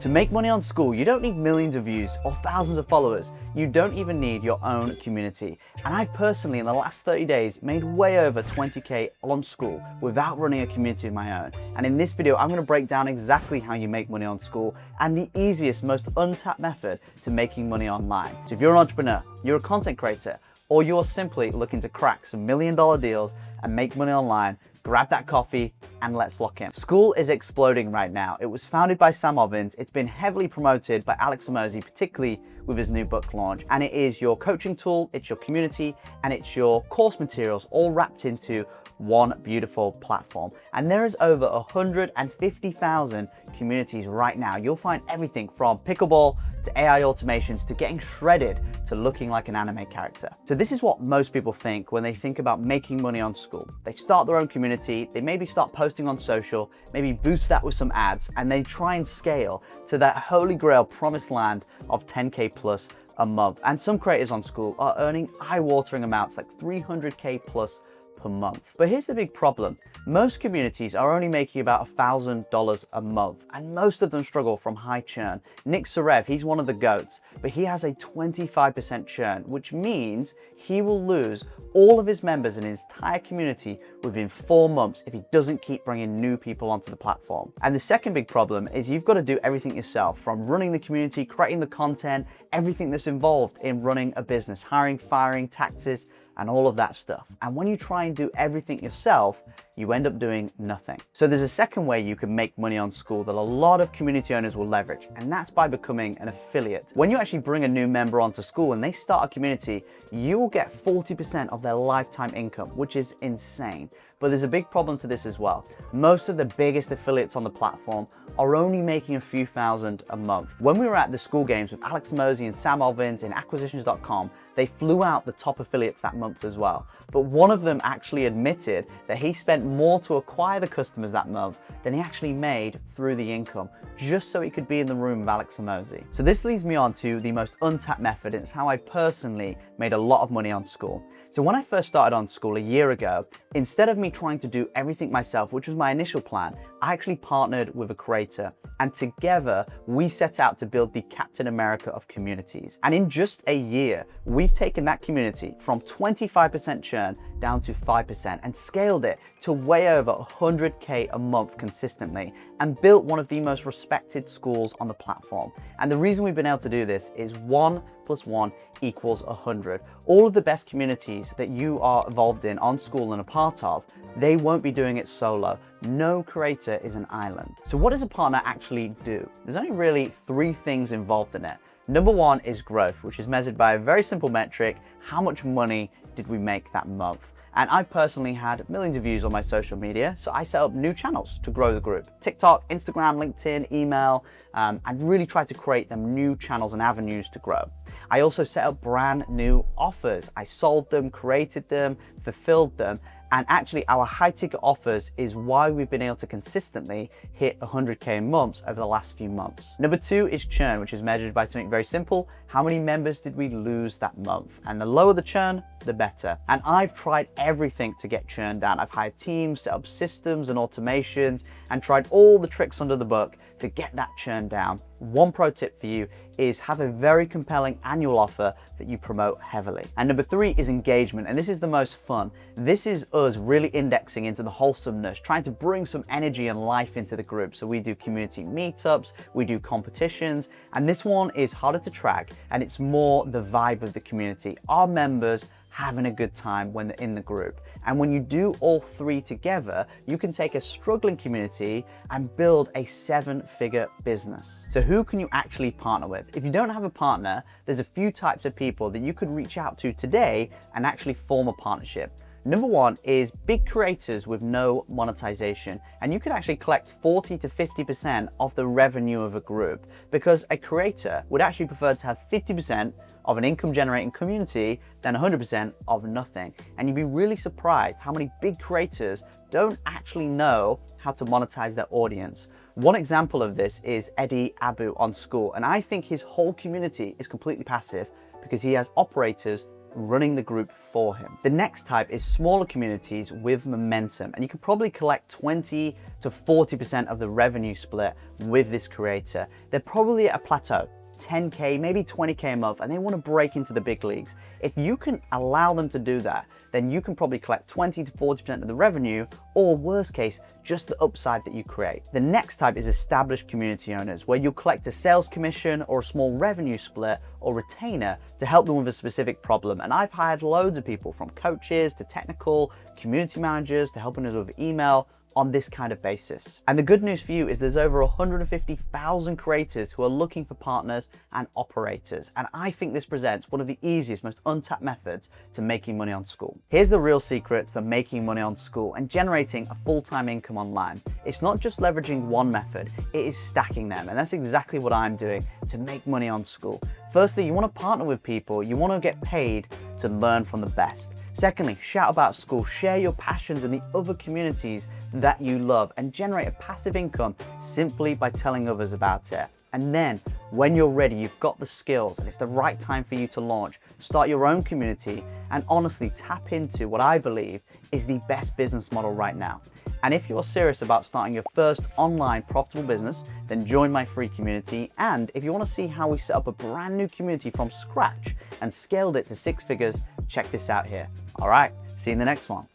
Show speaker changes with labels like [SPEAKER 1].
[SPEAKER 1] To make money on Skool, you don't need millions of views or thousands of followers. You don't even need your own community. And I've personally, in the last 30 days, made way over 20K on Skool without running a community of my own. And in this video, I'm going to break down exactly how you make money on Skool and the easiest, most untapped method to making money online. So if you're an entrepreneur, you're a content creator, or you're simply looking to crack some $1 million deals and make money online, grab that coffee and let's lock in. Skool is exploding right now. It was founded by Sam Ovens. It's been heavily promoted by Alex Hormozi, particularly with his new book launch. And it is your coaching tool, it's your community, and it's your course materials all wrapped into one beautiful platform. And there is over 150,000 communities right now. You'll find everything from pickleball to AI automations to getting shredded to looking like an anime character. So this is what most people think when they think about making money on Skool. They start their own community, they maybe start posting on social, maybe boost that with some ads, and they try and scale to that holy grail promised land of 10K plus a month. And some creators on Skool are earning eye-watering amounts like 300K plus per month. But here's the big problem. Most communities are only making about $1,000 a month, and most of them struggle from high churn. Nick Sarev, he's one of the GOATs, but he has a 25% churn, which means he will lose all of his members in his entire community within 4 months if he doesn't keep bringing new people onto the platform. And the second big problem is you've got to do everything yourself, from running the community, creating the content, everything that's involved in running a business, hiring, firing, taxes, and all of that stuff. And when you try and do everything yourself, you end up doing nothing. So there's a second way you can make money on Skool that a lot of community owners will leverage, and that's by becoming an affiliate. When you actually bring a new member onto Skool and they start a community, you will get 40% of their lifetime income, which is insane. But there's a big problem to this as well. Most of the biggest affiliates on the platform are only making a few thousand a month. When we were at the Skool games with Alex Hormozi and Sam Ovens in acquisitions.com, they flew out the top affiliates that month as well. But one of them actually admitted that he spent more to acquire the customers that month than he actually made through the income, just so he could be in the room with Alex Hormozi. So this leads me on to the most untapped method. It's how I personally made a lot of money on Skool. So when I first started on Skool a year ago, instead of me trying to do everything myself, which was my initial plan, I actually partnered with a creator, and together we set out to build the Captain America of communities. And in just a year, we've taken that community from 25% churn down to 5% and scaled it to way over 100K a month consistently, and built one of the most respected schools on the platform. And the reason we've been able to do this is 1 + 1 = 100. All of the best communities that you are involved in on Skool and a part of, they won't be doing it solo. No creator is an island. So what does a partner actually do? There's only really 3 things involved in it. Number 1 is growth, which is measured by a very simple metric: how much money did we make that month? And I personally had millions of views on my social media, so I set up new channels to grow the group. TikTok, Instagram, LinkedIn, email, and really tried to create them new channels and avenues to grow. I also set up brand new offers. I sold them, created them, fulfilled them, and actually our high ticket offers is why we've been able to consistently hit 100K months over the last few months. Number 2 is churn, which is measured by something very simple: how many members did we lose that month? And the lower the churn, the better. And I've tried everything to get churn down. I've hired teams, set up systems and automations, and tried all the tricks under the book to get that churn down. One pro tip for you is have a very compelling annual offer that you promote heavily. And number 3 is engagement, and this is the most fun. This is us really indexing into the wholesomeness, trying to bring some energy and life into the group. So we do community meetups, we do competitions, and this one is harder to track, and it's more the vibe of the community. Our members having a good time when they're in the group. And when you do all 3 together, you can take a struggling community and build a 7-figure business. So who can you actually partner with? If you don't have a partner, there's a few types of people that you could reach out to today and actually form a partnership. Number 1 is big creators with no monetization, and you can actually collect 40 to 50% of the revenue of a group, because a creator would actually prefer to have 50% of an income generating community than 100% of nothing. And you'd be really surprised how many big creators don't actually know how to monetize their audience. One example of this is Eddie Abu on Skool, and I think his whole community is completely passive because he has operators running the group for him. The next type is smaller communities with momentum, and you can probably collect 20 to 40% of the revenue split with this creator. They're probably at a plateau, 10K, maybe 20K a month, and they want to break into the big leagues. If you can allow them to do that, then you can probably collect 20 to 40% of the revenue, or worst case, just the upside that you create. The next type is established community owners, where you'll collect a sales commission or a small revenue split or retainer to help them with a specific problem. And I've hired loads of people, from coaches to technical, community managers to helping us with email, on this kind of basis. And the good news for you is there's over 150,000 creators who are looking for partners and operators. And I think this presents one of the easiest, most untapped methods to making money on Skool. Here's the real secret for making money on Skool and generating a full-time income online. It's not just leveraging one method, it is stacking them. And that's exactly what I'm doing to make money on Skool. Firstly, you want to partner with people, you want to get paid to learn from the best. Secondly, shout about Skool, share your passions in the other communities that you love, and generate a passive income simply by telling others about it. And then when you're ready, you've got the skills and it's the right time for you to launch, start your own community, and honestly tap into what I believe is the best business model right now. And if you're serious about starting your first online profitable business, then join my free community. And if you want to see how we set up a brand new community from scratch and scaled it to 6 figures, check this out here. All right, see you in the next one.